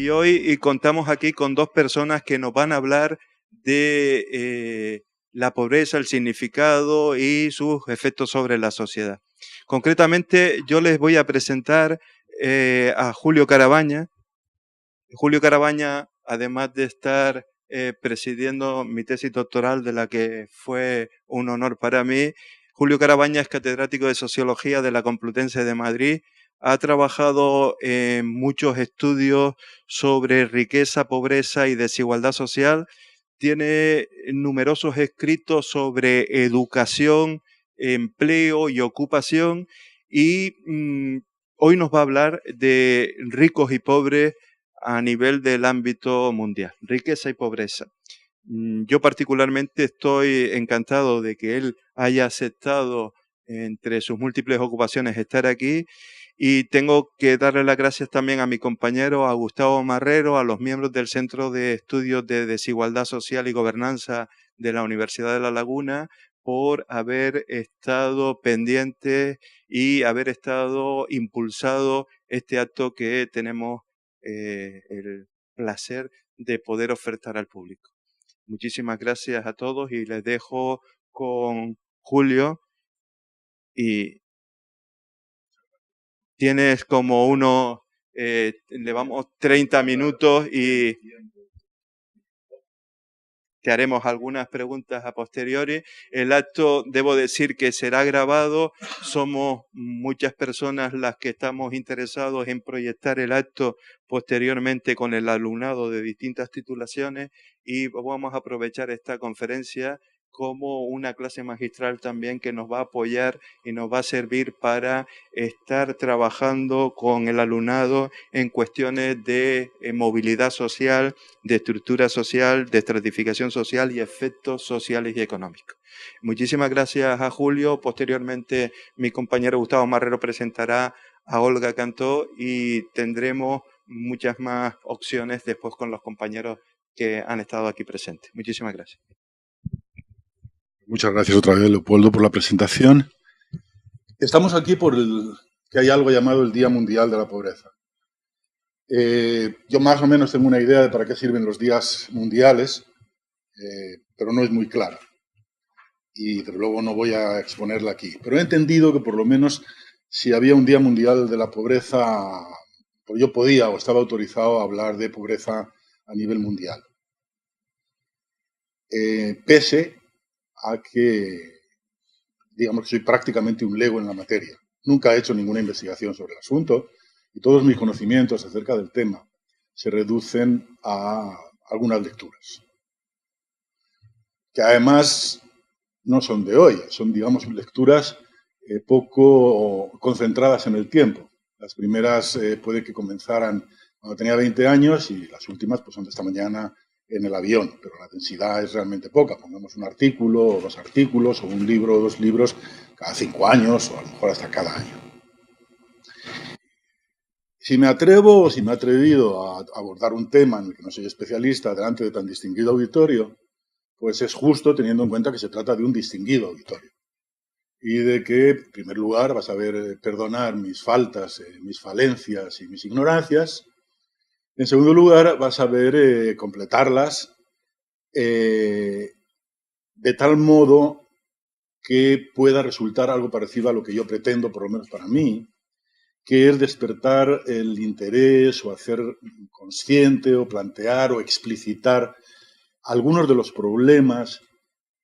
Y hoy contamos aquí con dos personas que nos van a hablar de la pobreza, el significado y sus efectos sobre la sociedad. Concretamente, yo les voy a presentar a Julio Carabaña. Julio Carabaña, además de estar presidiendo mi tesis doctoral, de la que fue un honor para mí, Julio Carabaña es catedrático de Sociología de la Complutense de Madrid. Ha trabajado en muchos estudios sobre riqueza, pobreza y desigualdad social. Tiene numerosos escritos sobre educación, empleo y ocupación. Y hoy nos va a hablar de ricos y pobres a nivel del ámbito mundial, riqueza y pobreza. Yo particularmente estoy encantado de que él haya aceptado, entre sus múltiples ocupaciones, estar aquí, y tengo que darle las gracias también a mi compañero, a Gustavo Marrero, a los miembros del Centro de Estudios de Desigualdad Social y Gobernanza de la Universidad de La Laguna, por haber estado pendientes y haber estado impulsado este acto que tenemos el placer de poder ofertar al público. Muchísimas gracias a todos y les dejo con Julio. Y tienes como le vamos 30 minutos y te haremos algunas preguntas a posteriori. El acto, debo decir que será grabado. Somos muchas personas las que estamos interesados en proyectar el acto posteriormente con el alumnado de distintas titulaciones, y vamos a aprovechar esta conferencia como una clase magistral también que nos va a apoyar y nos va a servir para estar trabajando con el alumnado en cuestiones de movilidad social, de estructura social, de estratificación social y efectos sociales y económicos. Muchísimas gracias a Julio. Posteriormente, mi compañero Gustavo Marrero presentará a Olga Cantó y tendremos muchas más opciones después con los compañeros que han estado aquí presentes. Muchísimas gracias. Muchas gracias otra vez, Leopoldo, por la presentación. Estamos aquí que hay algo llamado el Día Mundial de la Pobreza. Yo más o menos tengo una idea de para qué sirven los días mundiales, pero no es muy clara. Y desde luego no voy a exponerla aquí. Pero he entendido que por lo menos si había un Día Mundial de la Pobreza, pues yo podía o estaba autorizado a hablar de pobreza a nivel mundial. Pese a que, digamos que soy prácticamente un lego en la materia. Nunca he hecho ninguna investigación sobre el asunto y todos mis conocimientos acerca del tema se reducen a algunas lecturas, que además no son de hoy, son, digamos, lecturas poco concentradas en el tiempo. Las primeras puede que comenzaran cuando tenía 20 años y las últimas pues son de esta mañana en el avión, pero la densidad es realmente poca. Pongamos un artículo o 2 artículos o un libro o 2 libros cada 5 años o a lo mejor hasta cada año. Si me atrevo o si me he atrevido a abordar un tema en el que no soy especialista delante de tan distinguido auditorio, pues es justo teniendo en cuenta que se trata de un distinguido auditorio. Y de que, en primer lugar, vas a ver perdonar mis faltas, mis falencias y mis ignorancias. En segundo lugar, vas a ver completarlas de tal modo que pueda resultar algo parecido a lo que yo pretendo, por lo menos para mí, que es despertar el interés o hacer consciente o plantear o explicitar algunos de los problemas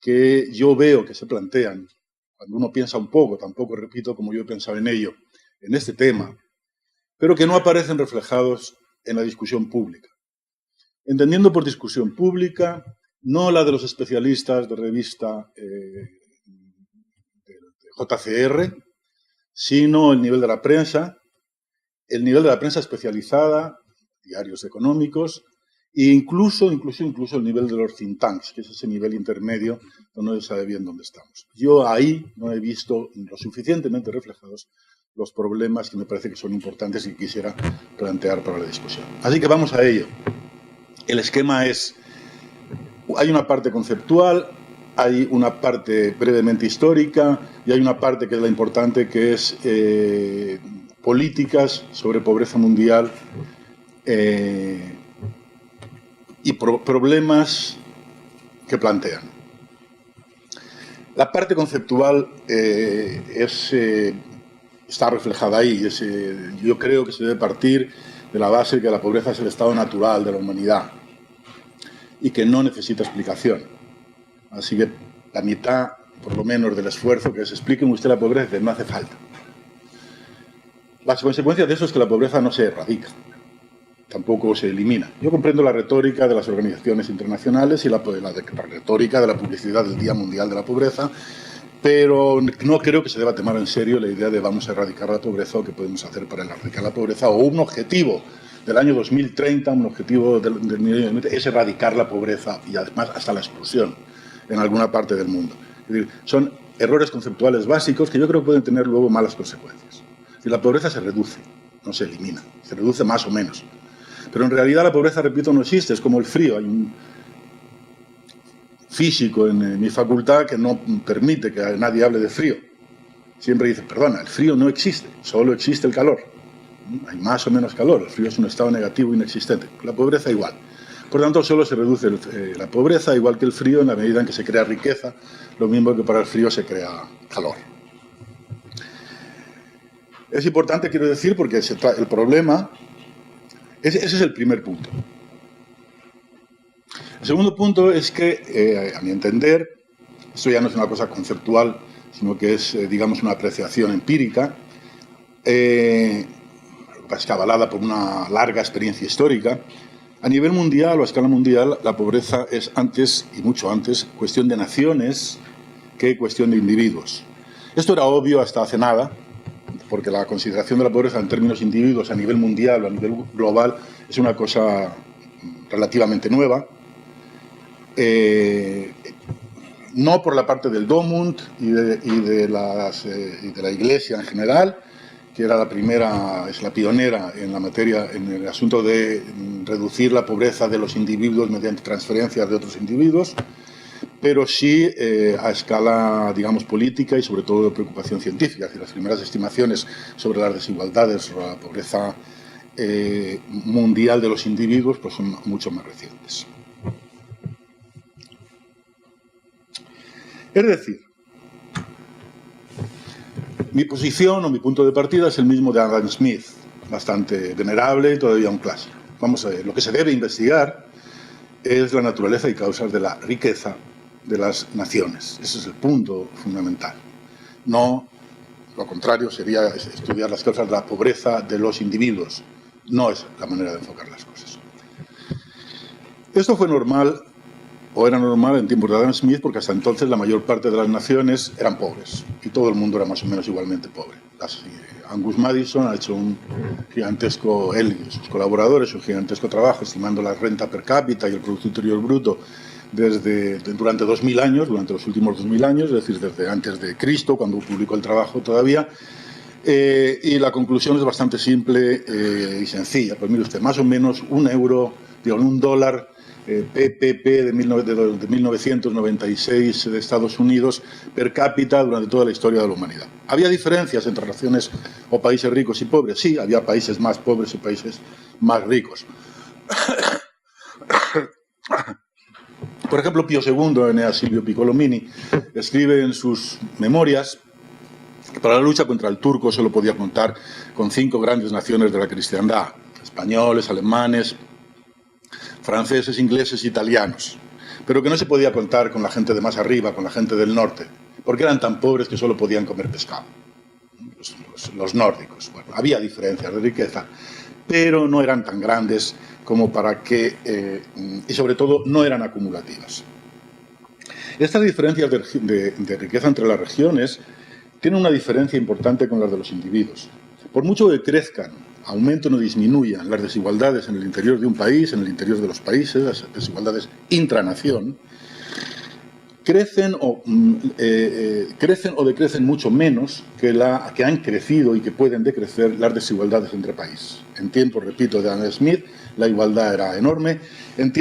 que yo veo que se plantean cuando uno piensa un poco, tampoco repito como yo he pensado en ello, en este tema, pero que no aparecen reflejados en la discusión pública. Entendiendo por discusión pública, no la de los especialistas de revista de JCR, sino el nivel de la prensa especializada, diarios económicos, e incluso el nivel de los think tanks, que es ese nivel intermedio donde no se sabe bien dónde estamos. Yo ahí no he visto lo suficientemente reflejados los problemas que me parece que son importantes y que quisiera plantear para la discusión. Así que vamos a ello. El esquema es, hay una parte conceptual, hay una parte brevemente histórica y hay una parte que es la importante, que es políticas sobre pobreza mundial y problemas que plantean. La parte conceptual está reflejada ahí. Yo creo que se debe partir de la base que la pobreza es el estado natural de la humanidad y que no necesita explicación. Así que la mitad, por lo menos, del esfuerzo que se explique usted la pobreza no hace falta. Las consecuencias de eso es que la pobreza no se erradica, tampoco se elimina. Yo comprendo la retórica de las organizaciones internacionales y la retórica de la publicidad del Día Mundial de la Pobreza, pero no creo que se deba tomar en serio la idea de vamos a erradicar la pobreza o qué podemos hacer para erradicar la pobreza, o un objetivo del año 2030, un objetivo del año 2030 es erradicar la pobreza y además hasta la exclusión en alguna parte del mundo. Es decir, son errores conceptuales básicos que yo creo que pueden tener luego malas consecuencias. Es decir, la pobreza se reduce, no se elimina, se reduce más o menos. Pero en realidad la pobreza, repito, no existe, es como el frío. Hay un físico en mi facultad que no permite que nadie hable de frío. Siempre dice, perdona, el frío no existe, solo existe el calor. Hay más o menos calor, el frío es un estado negativo inexistente. La pobreza igual. Por tanto, solo se reduce la pobreza, igual que el frío, en la medida en que se crea riqueza, lo mismo que para el frío se crea calor. Es importante, quiero decir, porque el problema, ese es el primer punto. El segundo punto es que, a mi entender, esto ya no es una cosa conceptual, sino que es, digamos, una apreciación empírica, avalada por una larga experiencia histórica. A nivel mundial o a escala mundial, la pobreza es antes, y mucho antes, cuestión de naciones que cuestión de individuos. Esto era obvio hasta hace nada, porque la consideración de la pobreza en términos individuos a nivel mundial o a nivel global es una cosa relativamente nueva. No por la parte del Domund y de la Iglesia en general, que era es la pionera en la materia, en el asunto de reducir la pobreza de los individuos mediante transferencias de otros individuos, pero sí a escala, digamos, política y sobre todo de preocupación científica. Es decir, las primeras estimaciones sobre las desigualdades, sobre la pobreza mundial de los individuos, pues son mucho más recientes. Es decir, mi posición o mi punto de partida es el mismo de Adam Smith, bastante venerable y todavía un clásico. Vamos a ver, lo que se debe investigar es la naturaleza y causas de la riqueza de las naciones. Ese es el punto fundamental. No, lo contrario sería estudiar las causas de la pobreza de los individuos. No es la manera de enfocar las cosas. Esto fue normal, o era normal en tiempos de Adam Smith, porque hasta entonces la mayor parte de las naciones eran pobres y todo el mundo era más o menos igualmente pobre. Angus Maddison ha hecho un gigantesco, él y sus colaboradores, un gigantesco trabajo estimando la renta per cápita y el Producto Interior Bruto durante 2000 años, durante los últimos 2000 años, es decir, desde antes de Cristo, cuando publicó el trabajo todavía, y la conclusión es bastante simple y sencilla. Pues mire usted, más o menos un dólar PPP de 1996 de Estados Unidos per cápita durante toda la historia de la humanidad. ¿Había diferencias entre naciones o países ricos y pobres? Sí, había países más pobres y países más ricos. Por ejemplo, Pío II, Enea Silvio Piccolomini, escribe en sus memorias que para la lucha contra el turco solo podía contar con 5 grandes naciones de la cristiandad: españoles, alemanes, franceses, ingleses, italianos, pero que no se podía contar con la gente de más arriba, con la gente del norte, porque eran tan pobres que solo podían comer pescado. Los nórdicos. Bueno, había diferencias de riqueza, pero no eran tan grandes como para que, y sobre todo, no eran acumulativas. Estas diferencias de riqueza entre las regiones tienen una diferencia importante con las de los individuos. Por mucho que crezcan, aumenten o disminuyan las desigualdades en el interior de un país, en el interior de los países, las desigualdades intranación, crecen o decrecen mucho menos que han crecido y que pueden decrecer las desigualdades entre países. En tiempos, repito, de Adam Smith, la igualdad era enorme. En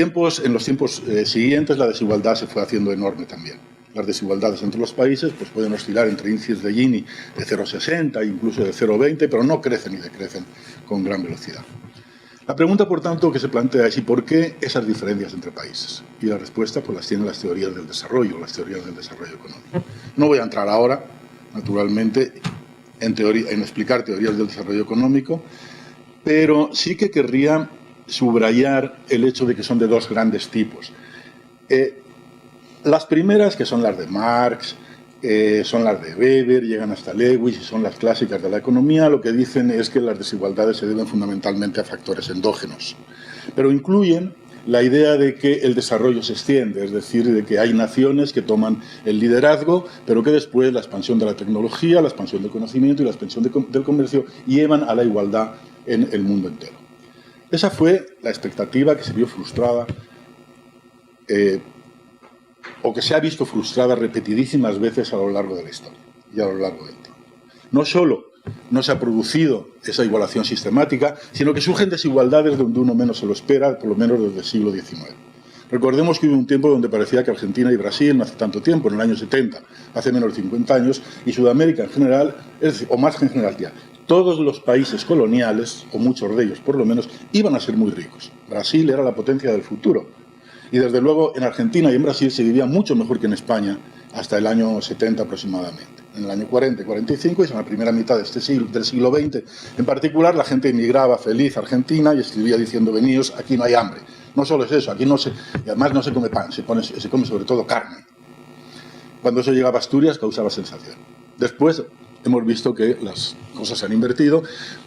los tiempos siguientes, la desigualdad se fue haciendo enorme también. Las desigualdades entre los países pues, pueden oscilar entre índices de Gini de 0,60 e incluso de 0,20, pero no crecen y decrecen con gran velocidad. La pregunta, por tanto, que se plantea es ¿y por qué esas diferencias entre países? Y la respuesta pues las tienen las teorías del desarrollo, las teorías del desarrollo económico. No voy a entrar ahora, naturalmente, en explicar teorías del desarrollo económico, pero sí que querría subrayar el hecho de que son de dos grandes tipos. Las primeras, que son las de Marx, son las de Weber, llegan hasta Lewis y son las clásicas de la economía, lo que dicen es que las desigualdades se deben fundamentalmente a factores endógenos, pero incluyen la idea de que el desarrollo se extiende, es decir, de que hay naciones que toman el liderazgo, pero que después la expansión de la tecnología, la expansión del conocimiento y la expansión del comercio llevan a la igualdad en el mundo entero. Esa fue la expectativa que se vio frustrada o que se ha visto frustrada repetidísimas veces a lo largo de la historia y a lo largo del tiempo. No solo no se ha producido esa igualación sistemática, sino que surgen desigualdades donde uno menos se lo espera, por lo menos desde el siglo XIX. Recordemos que hubo un tiempo donde parecía que Argentina y Brasil, no hace tanto tiempo, en el año 70, hace menos de 50 años, y Sudamérica en general, es decir, o más en general ya, todos los países coloniales, o muchos de ellos por lo menos, iban a ser muy ricos. Brasil era la potencia del futuro. Y desde luego en Argentina y en Brasil se vivía mucho mejor que en España hasta el año 70 aproximadamente. En el año 40 y 45, y en la primera mitad de del siglo XX, en particular, la gente emigraba feliz a Argentina y escribía diciendo: veníos, aquí no hay hambre. No solo es eso, aquí no se, y además no se come pan, se come sobre todo carne. Cuando eso llegaba a Asturias causaba sensación. Después hemos visto que las cosas se han invertido,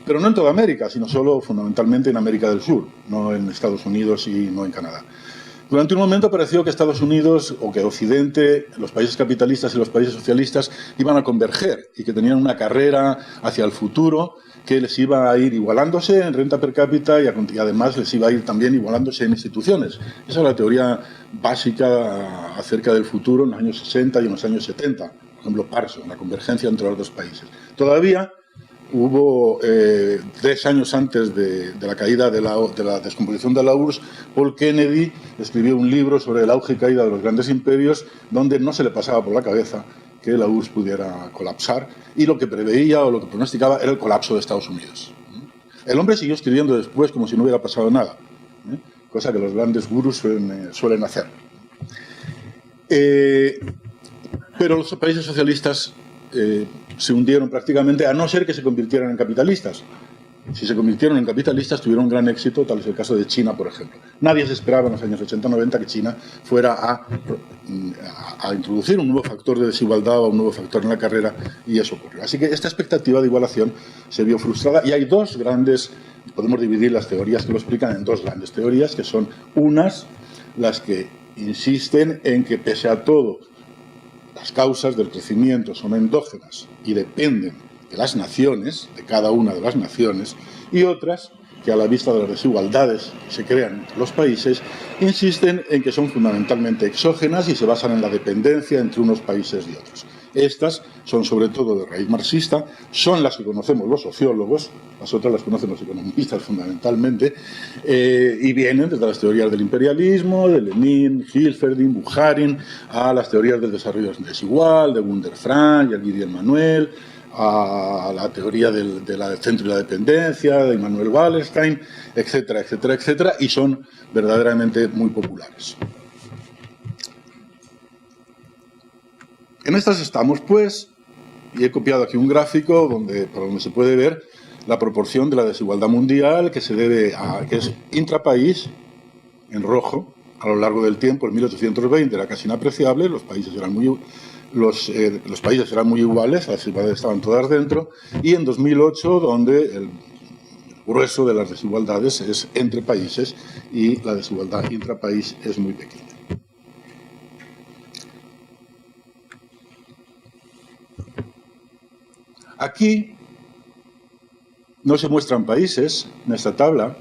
pero no en toda América, sino solo fundamentalmente en América del Sur, no en Estados Unidos y no en Canadá. Durante un momento pareció que Estados Unidos, o que Occidente, los países capitalistas y los países socialistas iban a converger y que tenían una carrera hacia el futuro que les iba a ir igualándose en renta per cápita y además les iba a ir también igualándose en instituciones. Esa es la teoría básica acerca del futuro en los años 60 y en los años 70. Por ejemplo, Parsons, la convergencia entre los dos países. Todavía hubo 3 años antes de la caída de la descomposición de la URSS, Paul Kennedy escribió un libro sobre el auge y caída de los grandes imperios, donde no se le pasaba por la cabeza que la URSS pudiera colapsar, y lo que preveía o lo que pronosticaba era el colapso de Estados Unidos. El hombre siguió escribiendo después como si no hubiera pasado nada, cosa que los grandes gurús suelen hacer. Pero los países socialistas se hundieron prácticamente, a no ser que se convirtieran en capitalistas. Si se convirtieron en capitalistas, tuvieron un gran éxito, tal es el caso de China, por ejemplo. Nadie se esperaba en los años 80-90 que China fuera a introducir un nuevo factor de desigualdad o un nuevo factor en la carrera, y eso ocurrió. Así que esta expectativa de igualación se vio frustrada, y hay dos grandes, podemos dividir las teorías que lo explican en dos grandes teorías, que son unas, las que insisten en que pese a todo, las causas del crecimiento son endógenas y dependen de las naciones, de cada una de las naciones, y otras que a la vista de las desigualdades que se crean entre los países, insisten en que son fundamentalmente exógenas y se basan en la dependencia entre unos países y otros. Estas son sobre todo de raíz marxista, son las que conocemos los sociólogos, las otras las conocen los economistas fundamentalmente, y vienen desde las teorías del imperialismo, de Lenin, Hilferding, Bukharin, a las teorías del desarrollo desigual, de Gunder Frank y Guy Emmanuel, a la teoría del centro y la dependencia, de Immanuel Wallerstein, etcétera, etcétera, etcétera, y son verdaderamente muy populares. En estas estamos, pues, y he copiado aquí un gráfico por donde se puede ver la proporción de la desigualdad mundial que se debe a, que es intrapaís, en rojo, a lo largo del tiempo. En 1820 era casi inapreciable, los países eran muy iguales, las desigualdades estaban todas dentro, y en 2008, donde el grueso de las desigualdades es entre países y la desigualdad intrapaís es muy pequeña. Aquí no se muestran países en esta tabla,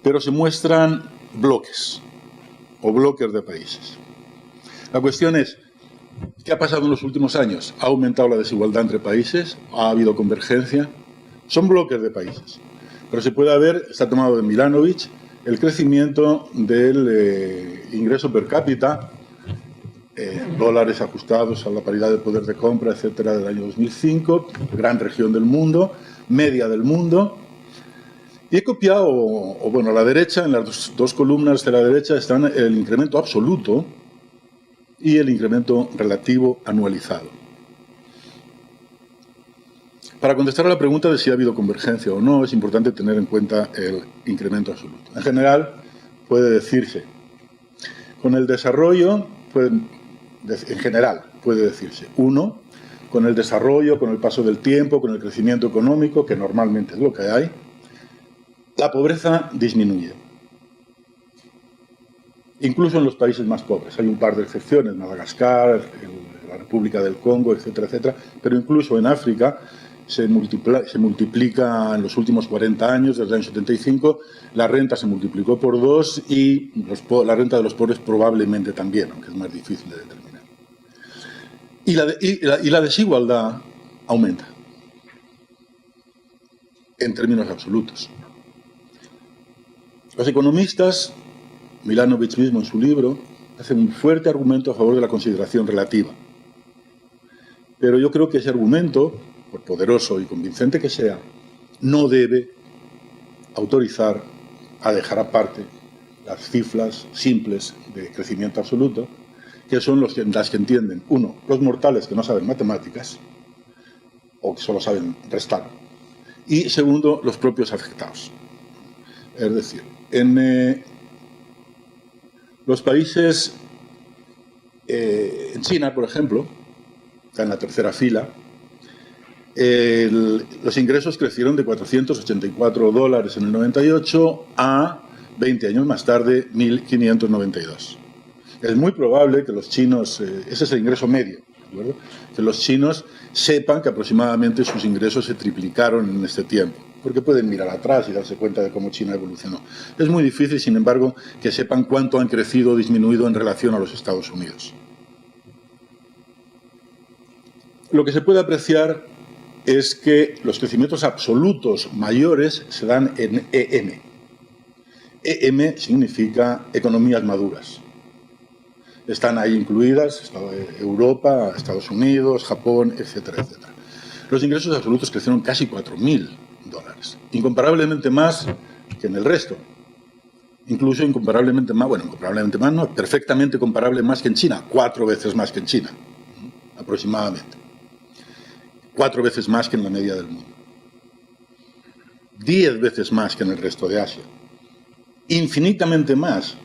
pero se muestran bloques o bloques de países. La cuestión es, ¿qué ha pasado en los últimos años? ¿Ha aumentado la desigualdad entre países? ¿Ha habido convergencia? Son bloques de países. Pero se puede ver, está tomado de Milanovic, el crecimiento del ingreso per cápita, dólares ajustados a la paridad de poder de compra, etcétera, del año 2005, gran región del mundo, media del mundo, Y he copiado, o bueno, a la derecha, en las dos columnas de la derecha están el incremento absoluto y el incremento relativo anualizado. Para contestar a la pregunta de si ha habido convergencia o no, es importante tener en cuenta el incremento absoluto. En general, puede decirse, con el desarrollo, en general, puede decirse, 1, con el desarrollo, con el paso del tiempo, con el crecimiento económico, que normalmente es lo que hay, la pobreza disminuye. Incluso en los países más pobres. Hay un par de excepciones, Madagascar, la República del Congo, etcétera, etcétera. Pero incluso en África se multiplica en los últimos 40 años, desde el año 75, la renta se multiplicó por 2 y la renta de los pobres probablemente también, aunque es más difícil de determinar. Y la desigualdad aumenta en términos absolutos. Los economistas, Milanovic mismo en su libro, hacen un fuerte argumento a favor de la consideración relativa. Pero yo creo que ese argumento, por poderoso y convincente que sea, no debe autorizar a dejar aparte las cifras simples de crecimiento absoluto, que son las que entienden, 1, los mortales que no saben matemáticas, o que solo saben restar, y 2, los propios afectados. Es decir, en los países, en China, por ejemplo, está en la tercera fila, los ingresos crecieron de $484 en el 98 a 20 años más tarde, 1.592. Es muy probable que los chinos, ese es el ingreso medio, ¿de acuerdo? Que los chinos sepan que aproximadamente sus ingresos se triplicaron en este tiempo, porque pueden mirar atrás y darse cuenta de cómo China evolucionó. Es muy difícil, sin embargo, que sepan cuánto han crecido o disminuido en relación a los Estados Unidos. Lo que se puede apreciar es que los crecimientos absolutos mayores se dan en EM. EM significa economías maduras. Están ahí incluidas Europa, Estados Unidos, Japón, etcétera, etcétera. Los ingresos absolutos crecieron casi $4.000, incomparablemente más que en el resto. Incluso incomparablemente más, bueno, incomparablemente más no, perfectamente comparable más que en China, 4 veces más que en China, aproximadamente. 4 veces más que en la media del mundo. 10 veces más que en el resto de Asia. Infinitamente más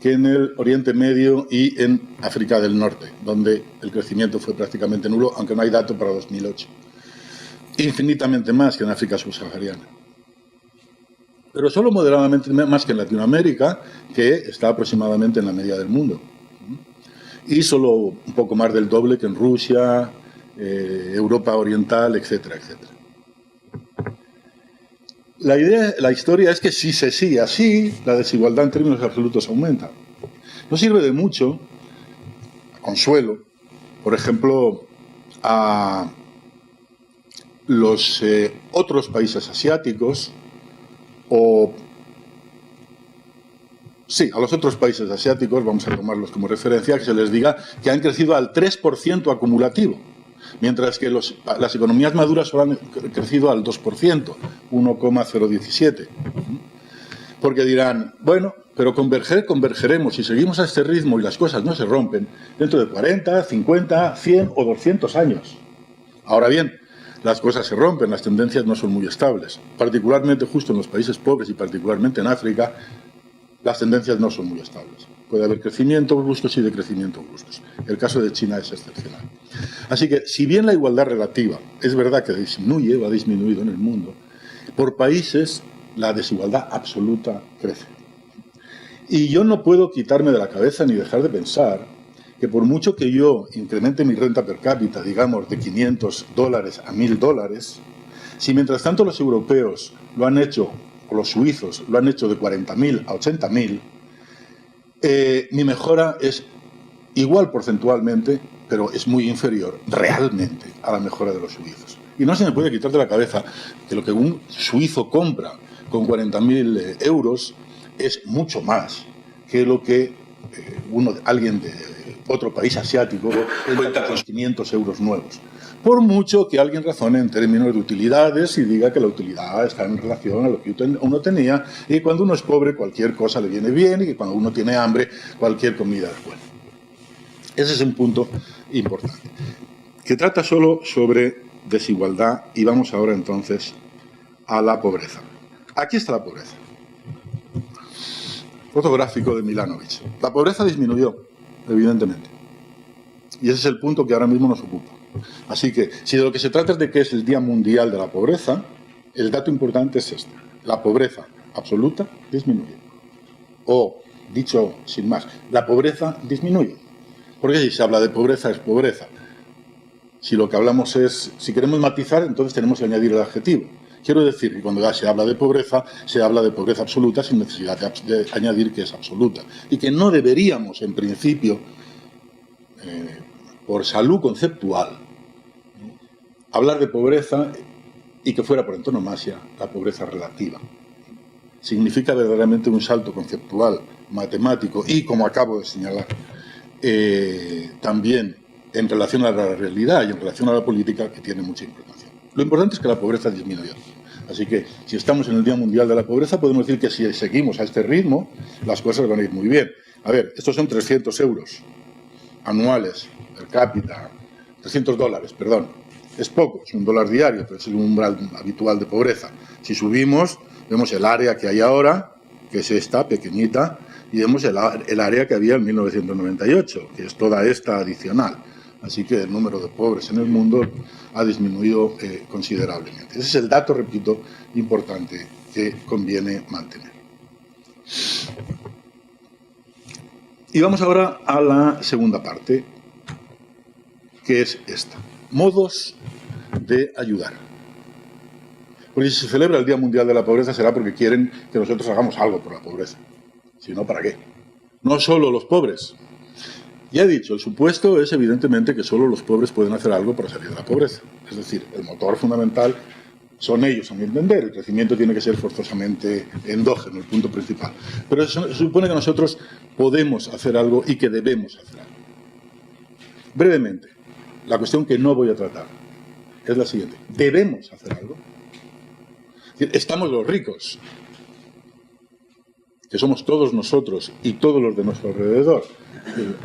que en el Oriente Medio y en África del Norte, donde el crecimiento fue prácticamente nulo, aunque no hay dato para 2008. Infinitamente más que en África subsahariana. Pero solo moderadamente más que en Latinoamérica, que está aproximadamente en la media del mundo. Y solo un poco más del doble que en Rusia, Europa Oriental, etcétera, etcétera. La historia es que si se sigue así, la desigualdad en términos absolutos aumenta. No sirve de mucho, a consuelo, por ejemplo, a los otros países asiáticos, a los otros países asiáticos, vamos a tomarlos como referencia, que se les diga que han crecido al 3% acumulativo, mientras que las economías maduras solo han crecido al 2%, 1,017. Porque dirán, bueno, pero convergeremos, si seguimos a este ritmo y las cosas no se rompen, dentro de 40, 50, 100 o 200 años. Ahora bien, las cosas se rompen, las tendencias no son muy estables. Particularmente justo en los países pobres y particularmente en África, las tendencias no son muy estables. Puede haber crecimientos bruscos y decrecimientos bruscos. El caso de China es excepcional. Así que, si bien la igualdad relativa es verdad que disminuye o ha disminuido en el mundo, por países la desigualdad absoluta crece. Y yo no puedo quitarme de la cabeza ni dejar de pensar que por mucho que yo incremente mi renta per cápita, digamos, de $500 a $1.000, si mientras tanto los europeos lo han hecho, o los suizos lo han hecho de 40.000 a 80.000, mi mejora es igual porcentualmente, pero es muy inferior realmente a la mejora de los suizos. Y no se me puede quitar de la cabeza que lo que un suizo compra con 40.000 euros es mucho más que lo que alguien de otro país asiático cuenta con 500 euros nuevos. Por mucho que alguien razone en términos de utilidades y diga que la utilidad está en relación a lo que uno tenía, y que cuando uno es pobre cualquier cosa le viene bien, y que cuando uno tiene hambre cualquier comida es buena. Ese es un punto importante, que trata solo sobre desigualdad, y vamos ahora entonces a la pobreza. Aquí está la pobreza. Otro gráfico de Milanovic. La pobreza disminuyó, evidentemente. Y ese es el punto que ahora mismo nos ocupa. Así que, si de lo que se trata es de que es el Día Mundial de la Pobreza, el dato importante es este. La pobreza absoluta disminuye. O, dicho sin más, la pobreza disminuye. Porque si se habla de pobreza, es pobreza. Si lo que hablamos es, si queremos matizar, entonces tenemos que añadir el adjetivo. Quiero decir que cuando se habla de pobreza absoluta sin necesidad de añadir que es absoluta. Y que no deberíamos, en principio, por salud conceptual, hablar de pobreza y que fuera por antonomasia la pobreza relativa. Significa verdaderamente un salto conceptual, matemático y, como acabo de señalar, también en relación a la realidad y en relación a la política, que tiene mucha importancia. Lo importante es que la pobreza disminuyó. Así que, si estamos en el Día Mundial de la Pobreza, podemos decir que si seguimos a este ritmo, las cosas van a ir muy bien. A ver, estos son 300 euros anuales, per cápita, $300, perdón. Es poco, es $1 diario, pero es el umbral habitual de pobreza. Si subimos, vemos el área que hay ahora, que es esta, pequeñita, y vemos el área que había en 1998, que es toda esta adicional. Así que el número de pobres en el mundo ha disminuido considerablemente. Ese es el dato, repito, importante que conviene mantener. Y vamos ahora a la segunda parte, que es esta. Modos de ayudar. Porque si se celebra el Día Mundial de la Pobreza será porque quieren que nosotros hagamos algo por la pobreza. Si no, ¿para qué? No solo los pobres. Ya he dicho, el supuesto es evidentemente que solo los pobres pueden hacer algo para salir de la pobreza. Es decir, el motor fundamental son ellos, a mi entender. El crecimiento tiene que ser forzosamente endógeno, el punto principal. Pero eso supone que nosotros podemos hacer algo y que debemos hacer algo. Brevemente, la cuestión que no voy a tratar es la siguiente. ¿Debemos hacer algo? Estamos los ricos, que somos todos nosotros y todos los de nuestro alrededor.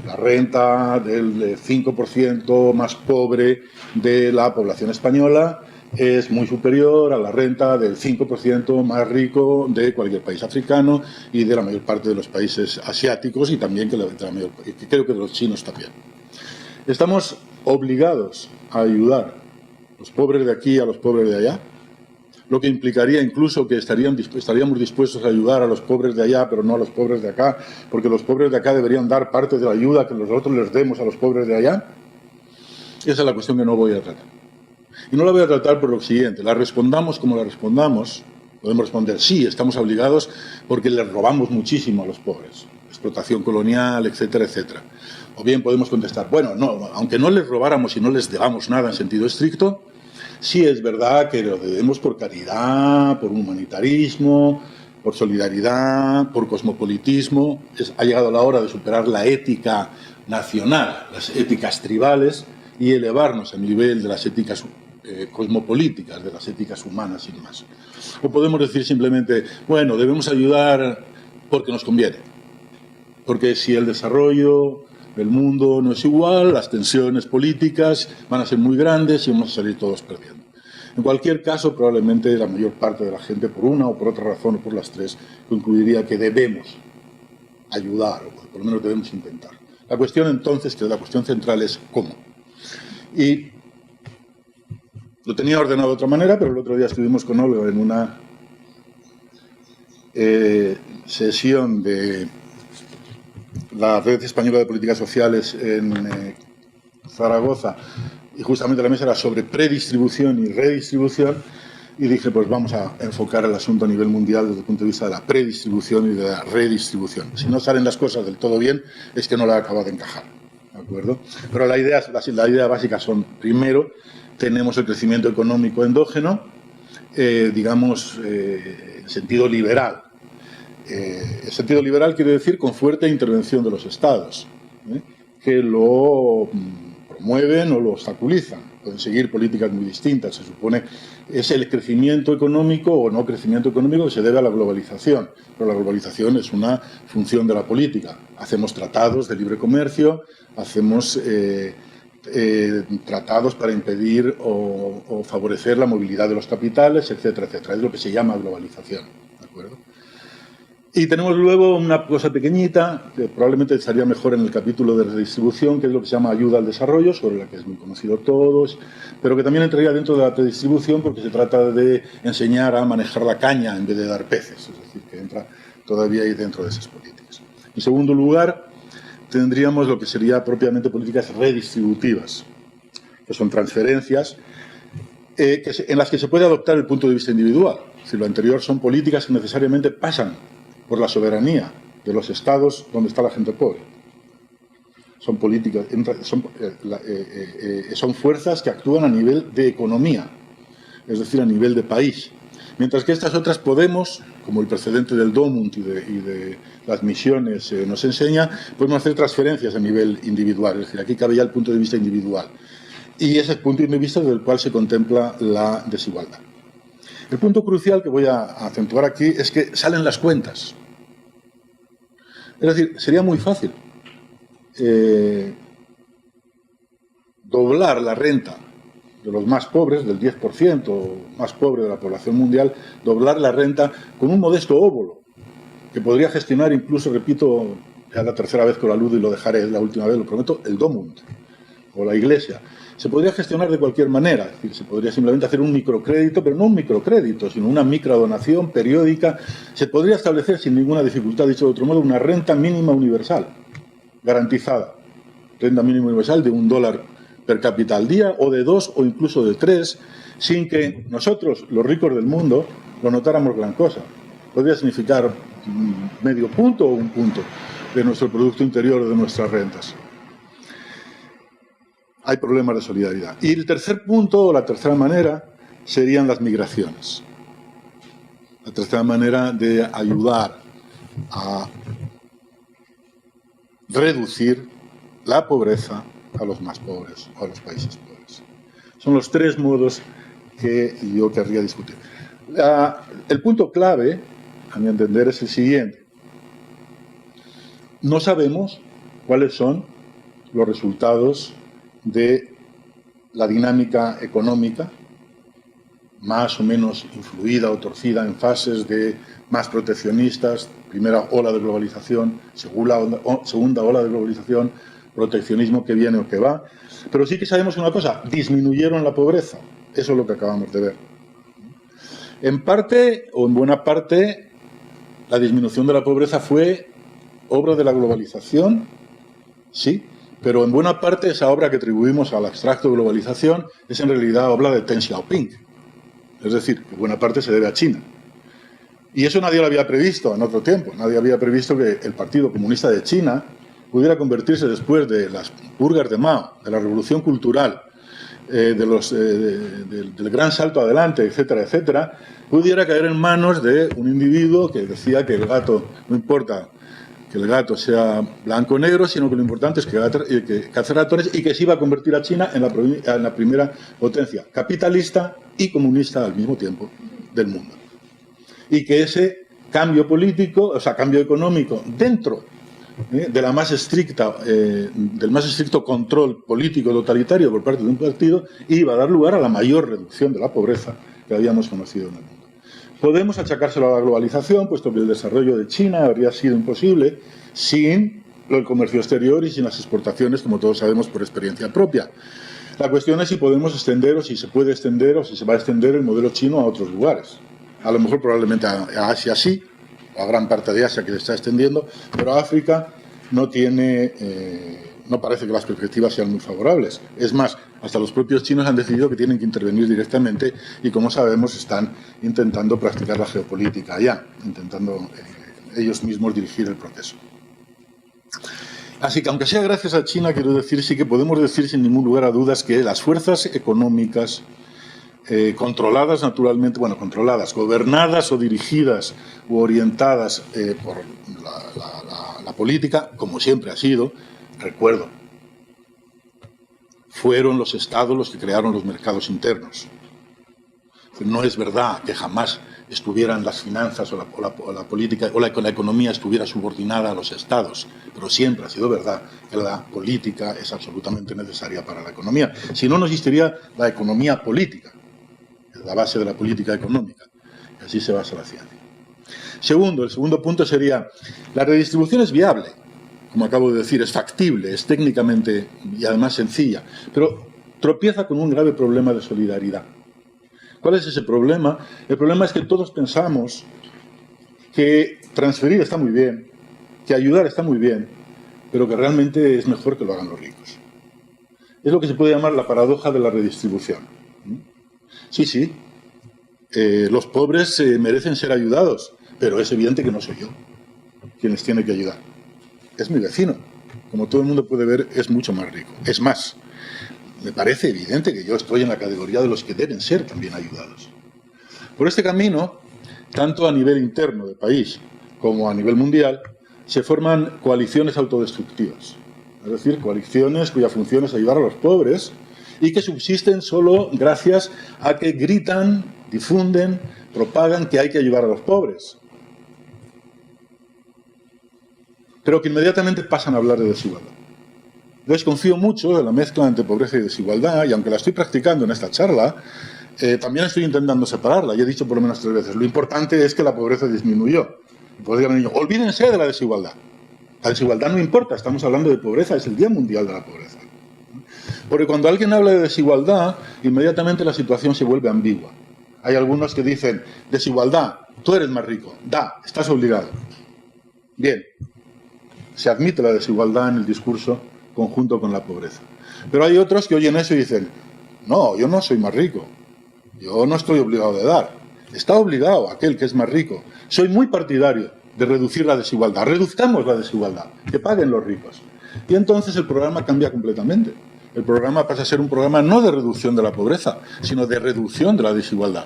La renta del 5% más pobre de la población española es muy superior a la renta del 5% más rico de cualquier país africano y de la mayor parte de los países asiáticos y también creo que de los chinos también. Estamos obligados a ayudar a los pobres de aquí y a los pobres de allá, lo que implicaría incluso que estaríamos dispuestos a ayudar a los pobres de allá, pero no a los pobres de acá, porque los pobres de acá deberían dar parte de la ayuda que nosotros les demos a los pobres de allá. Esa es la cuestión que no voy a tratar. Y no la voy a tratar por lo siguiente. La respondamos como la respondamos, podemos responder sí, estamos obligados porque les robamos muchísimo a los pobres. Explotación colonial, etcétera, etcétera. O bien podemos contestar, bueno, no, aunque no les robáramos y no les debamos nada en sentido estricto, sí es verdad que lo debemos por caridad, por humanitarismo, por solidaridad, por cosmopolitismo. Ha llegado la hora de superar la ética nacional, las éticas tribales, y elevarnos al nivel de las éticas cosmopolíticas, de las éticas humanas sin más. O podemos decir simplemente, bueno, debemos ayudar porque nos conviene. Porque si el desarrollo del mundo no es igual, las tensiones políticas van a ser muy grandes y vamos a salir todos perdiendo. En cualquier caso, probablemente la mayor parte de la gente, por una o por otra razón o por las tres, concluiría que debemos ayudar, o por lo menos debemos intentar. La cuestión entonces, que es la cuestión central, es cómo. Y lo tenía ordenado de otra manera, pero el otro día estuvimos con Olga en una sesión de la Red Española de Políticas Sociales en Zaragoza, y justamente la mesa era sobre predistribución y redistribución, y dije, pues vamos a enfocar el asunto a nivel mundial desde el punto de vista de la predistribución y de la redistribución. Si no salen las cosas del todo bien, es que no la he acabado de encajar, ¿de acuerdo? Pero la idea básica son, primero, tenemos el crecimiento económico endógeno, digamos, en sentido liberal, el sentido liberal quiere decir con fuerte intervención de los estados, que lo promueven o lo obstaculizan. Pueden seguir políticas muy distintas. Se supone es el crecimiento económico o no crecimiento económico que se debe a la globalización. Pero la globalización es una función de la política. Hacemos tratados de libre comercio, hacemos tratados para impedir o favorecer la movilidad de los capitales, etcétera, etcétera. Es lo que se llama globalización. ¿De acuerdo? Y tenemos luego una cosa pequeñita, que probablemente estaría mejor en el capítulo de redistribución, que es lo que se llama ayuda al desarrollo, sobre la que es muy conocido todos, pero que también entraría dentro de la redistribución porque se trata de enseñar a manejar la caña en vez de dar peces, es decir, que entra todavía ahí dentro de esas políticas. En segundo lugar, tendríamos lo que sería propiamente políticas redistributivas, que son transferencias en las que se puede adoptar el punto de vista individual. Es decir, lo anterior son políticas que necesariamente pasan por la soberanía de los estados donde está la gente pobre. Son políticas, son fuerzas que actúan a nivel de economía, es decir, a nivel de país. Mientras que estas otras podemos, como el precedente del DOMUNT y de las misiones nos enseña, podemos hacer transferencias a nivel individual. Es decir, aquí cabe ya el punto de vista individual. Y ese es el punto de vista desde el cual se contempla la desigualdad. El punto crucial que voy a acentuar aquí es que salen las cuentas. Es decir, sería muy fácil doblar la renta de los más pobres, del 10% más pobre de la población mundial, doblar la renta con un modesto óvulo, que podría gestionar incluso, repito, ya la tercera vez con la luz y lo dejaré, la última vez, lo prometo, el DOMUNT o la Iglesia. Se podría gestionar de cualquier manera, es decir, se podría simplemente hacer un microcrédito, pero no un microcrédito, sino una microdonación periódica. Se podría establecer sin ninguna dificultad, dicho de otro modo, una renta mínima universal, garantizada. Renta mínima universal de $1 per cápita al día, o de 2 o incluso de 3, sin que nosotros, los ricos del mundo, lo notáramos gran cosa. Podría significar medio punto o un punto de nuestro Producto Interior o de nuestras rentas. Hay problemas de solidaridad. Y el tercer punto, o la tercera manera, serían las migraciones. La tercera manera de ayudar a reducir la pobreza a los más pobres, o a los países pobres. Son los tres modos que yo querría discutir. El punto clave, a mi entender, es el siguiente. No sabemos cuáles son los resultados de la dinámica económica, más o menos influida o torcida en fases de más proteccionistas, primera ola de globalización, segunda ola de globalización, proteccionismo que viene o que va. Pero sí que sabemos una cosa, disminuyeron la pobreza. Eso es lo que acabamos de ver. En parte, o en buena parte, la disminución de la pobreza fue obra de la globalización, sí, pero en buena parte esa obra que atribuimos al abstracto de globalización es en realidad obra de Deng Xiaoping. Es decir, que buena parte se debe a China. Y eso nadie lo había previsto en otro tiempo. Nadie había previsto que el Partido Comunista de China pudiera convertirse después de las purgas de Mao, de la revolución cultural, del gran salto adelante, etcétera, etcétera, pudiera caer en manos de un individuo que decía que el gato, no importa que el gato sea blanco o negro, sino que lo importante es que cace ratones, y que se iba a convertir a China en la primera potencia capitalista y comunista al mismo tiempo del mundo. Y que ese cambio político, o sea, cambio económico dentro de la más estricta, del más estricto control político totalitario por parte de un partido, iba a dar lugar a la mayor reducción de la pobreza que habíamos conocido en el mundo. Podemos achacárselo a la globalización, puesto que el desarrollo de China habría sido imposible sin el comercio exterior y sin las exportaciones, como todos sabemos por experiencia propia. La cuestión es si podemos extender, o si se puede extender, o si se va a extender el modelo chino a otros lugares. A lo mejor probablemente a Asia sí, a gran parte de Asia que se está extendiendo, pero África no tiene, no parece que las perspectivas sean muy favorables. Es más, hasta los propios chinos han decidido que tienen que intervenir directamente y, como sabemos, están intentando practicar la geopolítica allá, intentando ellos mismos dirigir el proceso. Así que, aunque sea gracias a China, quiero decir, sí que podemos decir sin ningún lugar a dudas que las fuerzas económicas controladas naturalmente, bueno, controladas, gobernadas o dirigidas u orientadas por la política, como siempre ha sido, recuerdo, fueron los estados los que crearon los mercados internos. No es verdad que jamás estuvieran las finanzas o la política o la economía estuviera subordinada a los estados, pero siempre ha sido verdad que la política es absolutamente necesaria para la economía. Si no, no existiría la economía política, es la base de la política económica, y así se basa la ciencia. Segundo, el segundo punto sería, la redistribución es viable, como acabo de decir, es factible, es técnicamente y además sencilla, pero tropieza con un grave problema de solidaridad. ¿Cuál es ese problema? El problema es que todos pensamos que transferir está muy bien, que ayudar está muy bien, pero que realmente es mejor que lo hagan los ricos. Es lo que se puede llamar la paradoja de la redistribución. Sí, los pobres merecen ser ayudados, pero es evidente que no soy yo quien les tiene que ayudar. Es mi vecino. Como todo el mundo puede ver, es mucho más rico. Es más, me parece evidente que yo estoy en la categoría de los que deben ser también ayudados. Por este camino, tanto a nivel interno del país como a nivel mundial, se forman coaliciones autodestructivas. Es decir, coaliciones cuya función es ayudar a los pobres y que subsisten solo gracias a que gritan, difunden, propagan que hay que ayudar a los pobres. Pero que inmediatamente pasan a hablar de desigualdad. Yo desconfío mucho de la mezcla entre pobreza y desigualdad, y aunque la estoy practicando en esta charla, también estoy intentando separarla, y he dicho por lo menos 3 veces. Lo importante es que la pobreza disminuyó. Olvídense de la desigualdad. La desigualdad no importa, estamos hablando de pobreza, es el Día Mundial de la Pobreza. Porque cuando alguien habla de desigualdad, inmediatamente la situación se vuelve ambigua. Hay algunos que dicen, desigualdad, tú eres más rico, estás obligado. Bien, se admite la desigualdad en el discurso conjunto con la pobreza. Pero hay otros que oyen eso y dicen, no, yo no soy más rico, yo no estoy obligado de dar, está obligado aquel que es más rico. Soy muy partidario de reducir la desigualdad, reduzcamos la desigualdad, que paguen los ricos. Y entonces el programa cambia completamente. El programa pasa a ser un programa no de reducción de la pobreza, sino de reducción de la desigualdad.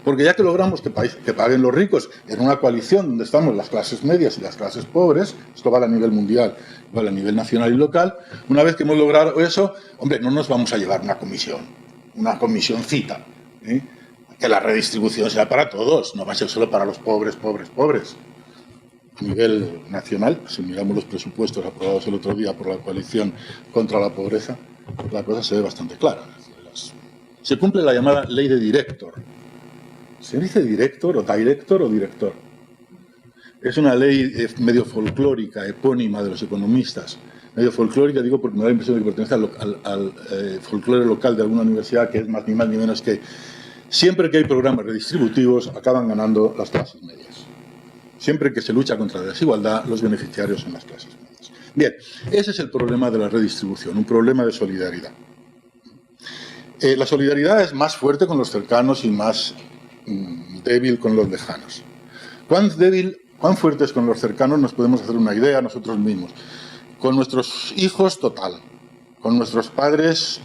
Porque ya que logramos que paguen los ricos en una coalición donde estamos las clases medias y las clases pobres, esto vale a nivel mundial, vale a nivel nacional y local, una vez que hemos logrado eso, hombre, no nos vamos a llevar una comisioncita, que la redistribución sea para todos, no va a ser solo para los pobres. A nivel nacional, si miramos los presupuestos aprobados el otro día por la coalición contra la pobreza, la cosa se ve bastante clara. Se cumple la llamada ley de director. ¿Se dice director o director? Es una ley medio folclórica, epónima de los economistas. Medio folclórica, digo, porque me da la impresión de que pertenece al folclore local de alguna universidad, que es ni más ni menos que siempre que hay programas redistributivos acaban ganando las clases medias. Siempre que se lucha contra la desigualdad, los beneficiarios son las clases medias. Bien, ese es el problema de la redistribución, un problema de solidaridad. La solidaridad es más fuerte con los cercanos y más débil con los lejanos. Cuán fuertes con los cercanos nos podemos hacer una idea nosotros mismos. Con nuestros hijos, total. Con nuestros padres,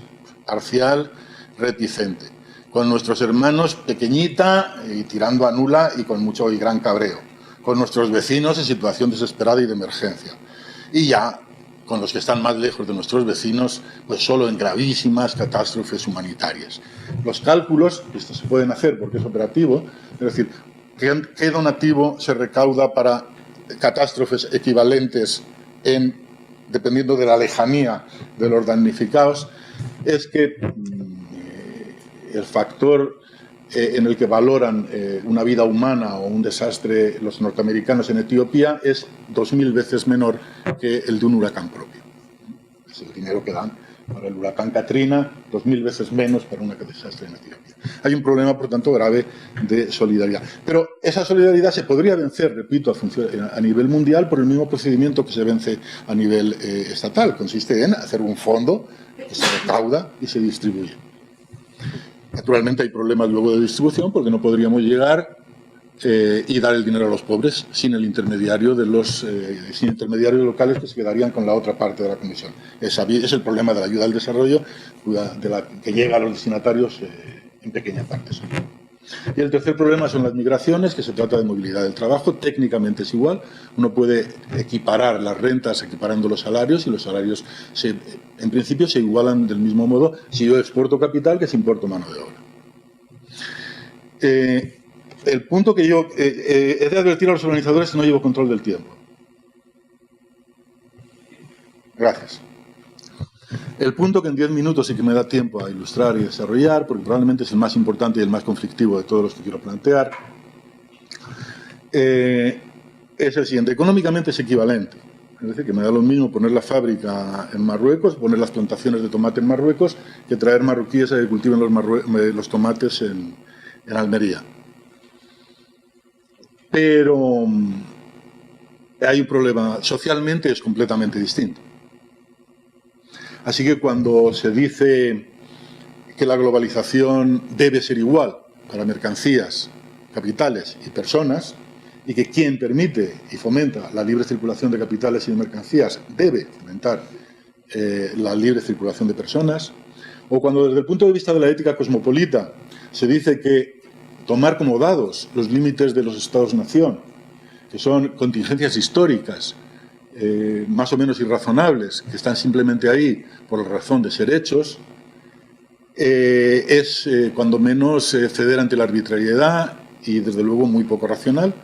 parcial, reticente. Con nuestros hermanos, pequeñita y tirando a nula y con mucho y gran cabreo. Con nuestros vecinos en situación desesperada y de emergencia. Y ya con los que están más lejos de nuestros vecinos, pues solo en gravísimas catástrofes humanitarias. Los cálculos, esto se pueden hacer porque es operativo, es decir, ¿qué donativo se recauda para catástrofes equivalentes dependiendo de la lejanía de los damnificados? Es que el factor en el que valoran una vida humana o un desastre los norteamericanos en Etiopía es 2000 veces menor que el de un huracán propio. Es el dinero que dan para el huracán Katrina, 2000 veces menos para un desastre en Etiopía. Hay un problema, por tanto, grave de solidaridad. Pero esa solidaridad se podría vencer, repito, a nivel mundial por el mismo procedimiento que se vence a nivel estatal. Consiste en hacer un fondo que se recauda y se distribuye. Naturalmente hay problemas luego de distribución porque no podríamos llegar y dar el dinero a los pobres sin el intermediario sin intermediarios locales que se quedarían con la otra parte de la comisión. Es el problema de la ayuda al desarrollo que llega a los destinatarios en pequeña parte solo. Y el tercer problema son las migraciones, que se trata de movilidad del trabajo. Técnicamente es igual. Uno puede equiparar las rentas equiparando los salarios, y los salarios en principio se igualan del mismo modo si yo exporto capital que si importo mano de obra. El punto que yo he de advertir a los organizadores es que no llevo control del tiempo. Gracias. El punto que en 10 minutos sí que me da tiempo a ilustrar y desarrollar, porque probablemente es el más importante y el más conflictivo de todos los que quiero plantear, es el siguiente. Económicamente es equivalente. Es decir, que me da lo mismo poner la fábrica en Marruecos, poner las plantaciones de tomate en Marruecos, que traer marroquíes a que cultiven los tomates en Almería. Pero hay un problema. Socialmente es completamente distinto. Así que cuando se dice que la globalización debe ser igual para mercancías, capitales y personas, y que quien permite y fomenta la libre circulación de capitales y de mercancías debe fomentar la libre circulación de personas, o cuando desde el punto de vista de la ética cosmopolita se dice que tomar como dados los límites de los Estados-nación, que son contingencias históricas, más o menos irrazonables, que están simplemente ahí por la razón de ser hechos, es cuando menos ceder ante la arbitrariedad y desde luego muy poco racional,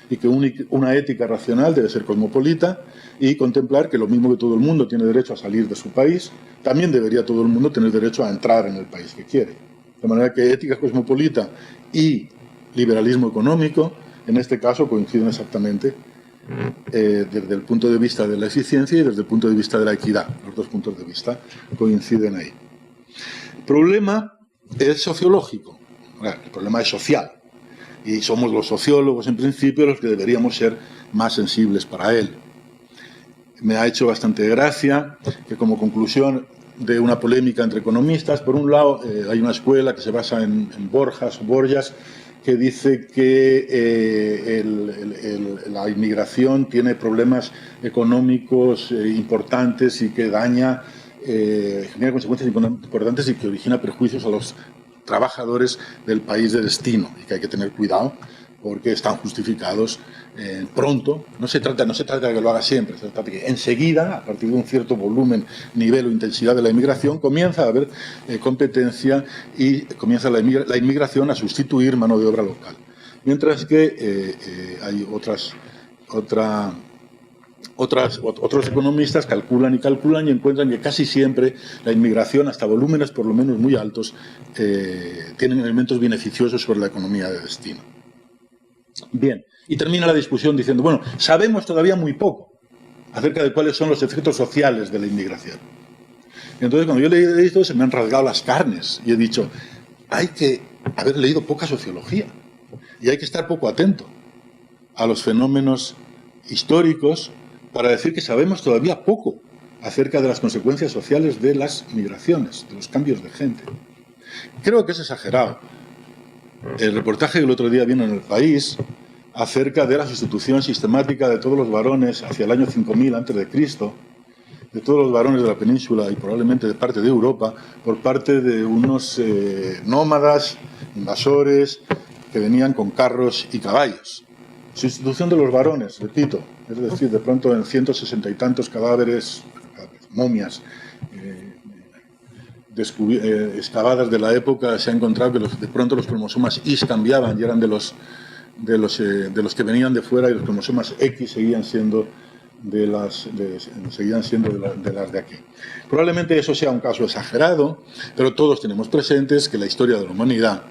y que una ética racional debe ser cosmopolita y contemplar que lo mismo que todo el mundo tiene derecho a salir de su país, también debería todo el mundo tener derecho a entrar en el país que quiere. De manera que ética cosmopolita y liberalismo económico en este caso coinciden exactamente desde el punto de vista de la eficiencia y desde el punto de vista de la equidad. Los dos puntos de vista coinciden ahí. El problema es sociológico, el problema es social, y somos los sociólogos en principio los que deberíamos ser más sensibles para él. Me ha hecho bastante gracia que como conclusión de una polémica entre economistas, por un lado hay una escuela que se basa en Borjas, que dice que la inmigración tiene problemas económicos importantes y que daña, genera consecuencias importantes y que origina perjuicios a los trabajadores del país de destino, y que hay que tener cuidado porque están justificados pronto. No se trata de que lo haga siempre, se trata de que enseguida, a partir de un cierto volumen, nivel o intensidad de la inmigración, comienza a haber competencia y comienza la inmigración a sustituir mano de obra local. Mientras que hay otros economistas calculan y encuentran que casi siempre la inmigración, hasta volúmenes por lo menos muy altos, tienen elementos beneficiosos sobre la economía de destino. Bien, y termina la discusión diciendo, bueno, sabemos todavía muy poco acerca de cuáles son los efectos sociales de la inmigración. Y entonces cuando yo leí esto se me han rasgado las carnes y he dicho, hay que haber leído poca sociología y hay que estar poco atento a los fenómenos históricos para decir que sabemos todavía poco acerca de las consecuencias sociales de las migraciones, de los cambios de gente. Creo que es exagerado. El reportaje que el otro día vino en El País acerca de la sustitución sistemática de todos los varones hacia el año 5000 a.C., de todos los varones de la península y probablemente de parte de Europa, por parte de unos nómadas, invasores, que venían con carros y caballos. Sustitución de los varones, repito, es decir, de pronto en 160 y tantos cadáveres, momias, excavadas de la época, se ha encontrado que de pronto los cromosomas X cambiaban y eran de los que venían de fuera, y los cromosomas X seguían siendo de las de aquí. Probablemente eso sea un caso exagerado, pero todos tenemos presentes que la historia de la humanidad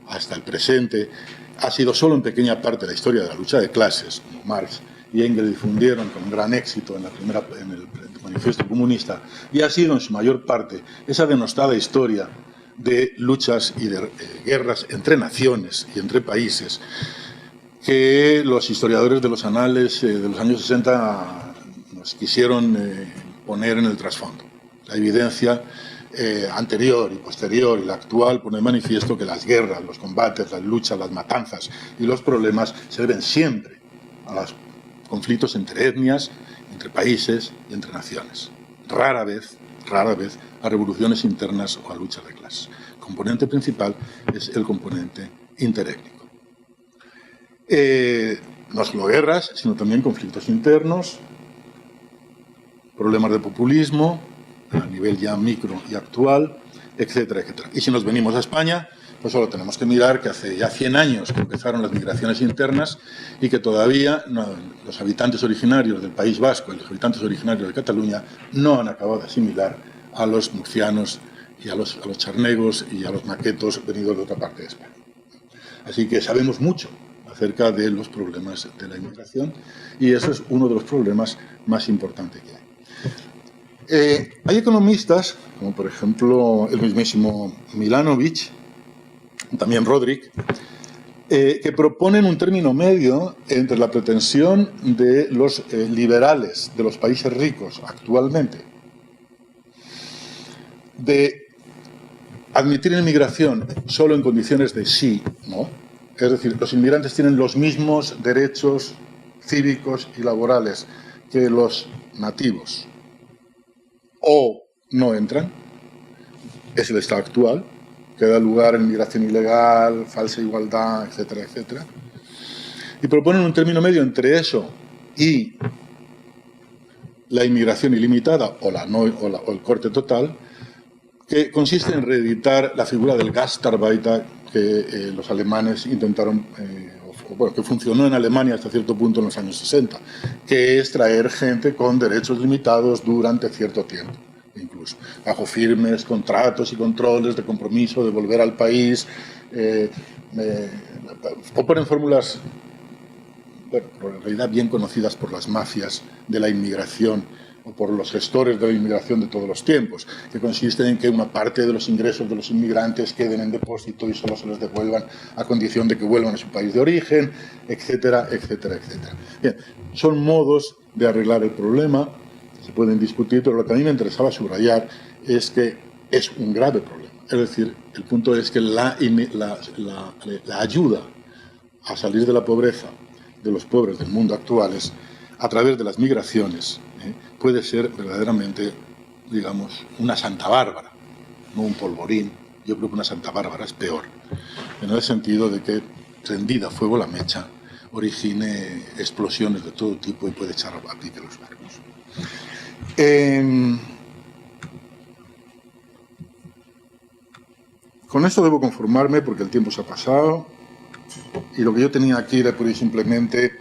hasta el presente ha sido solo en pequeña parte la historia de la lucha de clases, como Marx y Engels difundieron con gran éxito en el Manifiesto Comunista, y ha sido en su mayor parte esa denostada historia de luchas y de guerras entre naciones y entre países que los historiadores de los anales de los años 60 nos quisieron poner en el trasfondo. La evidencia anterior y posterior y la actual pone de manifiesto que las guerras, los combates, las luchas, las matanzas y los problemas se deben siempre a los conflictos entre etnias, entre países y entre naciones. Rara vez a revoluciones internas o a luchas de clases. componente principal es el componente interétnico. No solo guerras, sino también conflictos internos, problemas de populismo a nivel ya micro y actual, etcétera, etcétera. Y si nos venimos a España, pues solo tenemos que mirar que hace ya 100 años que empezaron las migraciones internas y que todavía los habitantes originarios del País Vasco y los habitantes originarios de Cataluña no han acabado de asimilar a los murcianos y a los charnegos y a los maquetos venidos de otra parte de España. Así que sabemos mucho acerca de los problemas de la inmigración y eso es uno de los problemas más importantes que hay. Hay economistas, como por ejemplo el mismísimo Milanovic, también Rodrik, que proponen un término medio entre la pretensión de los liberales de los países ricos actualmente de admitir inmigración solo en condiciones de sí, ¿no? Es decir, los inmigrantes tienen los mismos derechos cívicos y laborales que los nativos, o no entran, es el estado actual, que da lugar a inmigración ilegal, falsa igualdad, etcétera, etcétera. Y proponen un término medio entre eso y la inmigración ilimitada o el corte total, que consiste en reeditar la figura del Gastarbeiter que los alemanes intentaron, que funcionó en Alemania hasta cierto punto en los años 60, que es traer gente con derechos limitados durante cierto tiempo, incluso bajo firmes contratos y controles de compromiso de volver al país, o ponen fórmulas, bueno, en realidad bien conocidas por las mafias de la inmigración o por los gestores de la inmigración de todos los tiempos, que consisten en que una parte de los ingresos de los inmigrantes queden en depósito y solo se les devuelvan a condición de que vuelvan a su país de origen, etcétera, etcétera, etcétera. Bien, son modos de arreglar el problema, se pueden discutir, pero lo que a mí me interesaba subrayar es que es un grave problema. Es decir, el punto es que la ayuda a salir de la pobreza de los pobres del mundo actuales a través de las migraciones puede ser verdaderamente, digamos, una Santa Bárbara, no un polvorín. Yo creo que una Santa Bárbara es peor, en el sentido de que, prendida a fuego la mecha, origine explosiones de todo tipo y puede echar a pique los barcos. Con esto debo conformarme porque el tiempo se ha pasado y lo que yo tenía aquí era pura y simplemente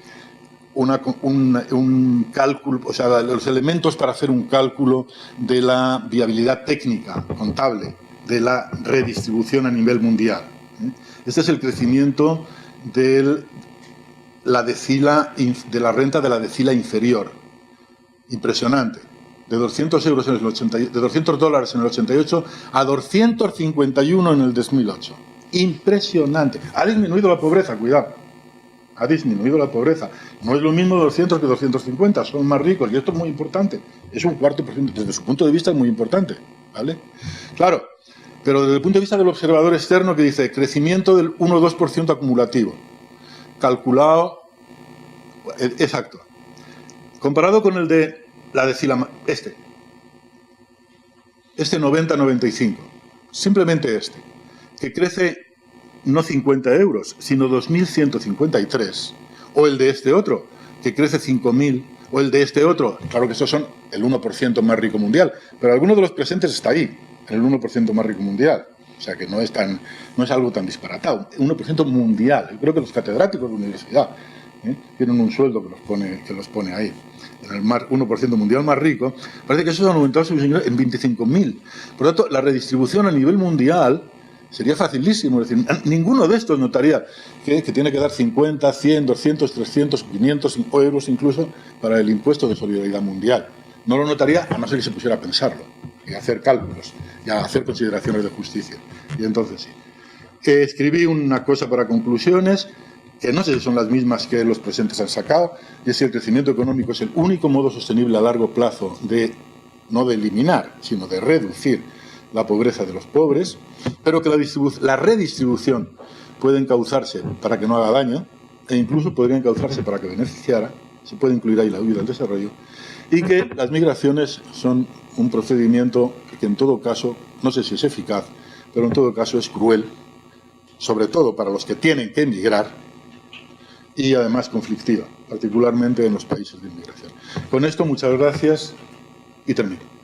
un cálculo, o sea, los elementos para hacer un cálculo de la viabilidad técnica, contable, de la redistribución a nivel mundial. Este es el crecimiento de la renta de la decila inferior. Impresionante. De 200 euros en el 80, de 200 dólares en el 88 a 251 en el 2008. Impresionante. Ha disminuido la pobreza, cuidado. Ha disminuido la pobreza. No es lo mismo 200 que 250, son más ricos y esto es muy importante. Es un 4%, desde su punto de vista es muy importante, ¿vale? Claro, pero desde el punto de vista del observador externo que dice crecimiento del 1 o 2% acumulativo, calculado, exacto, comparado con el de la decila, este 90-95, simplemente que crece no 50 euros, sino 2.153, o el de este otro, que crece 5.000, o el de este otro, claro que estos son el 1% más rico mundial, pero alguno de los presentes está ahí, en el 1% más rico mundial, o sea que no es algo tan disparatado, 1% mundial. Yo creo que los catedráticos de la universidad tienen un sueldo que los pone ahí, en el 1% mundial más rico. Parece que eso ha aumentado en 25.000. Por lo tanto, la redistribución a nivel mundial sería facilísimo. Es decir, ninguno de estos notaría que tiene que dar 50, 100, 200, 300, 500 euros incluso para el impuesto de solidaridad mundial. No lo notaría a no ser que se pusiera a pensarlo y a hacer cálculos y a hacer consideraciones de justicia. Y entonces sí. Escribí una cosa para conclusiones, que no sé si son las mismas que los presentes han sacado, y es que el crecimiento económico es el único modo sostenible a largo plazo no de eliminar, sino de reducir la pobreza de los pobres, pero que la redistribución puede encauzarse para que no haga daño, e incluso podría encauzarse para que beneficiara, se puede incluir ahí la ayuda al desarrollo, y que las migraciones son un procedimiento que en todo caso, no sé si es eficaz, pero en todo caso es cruel, sobre todo para los que tienen que emigrar, y además conflictiva, particularmente en los países de inmigración. Con esto, muchas gracias y termino.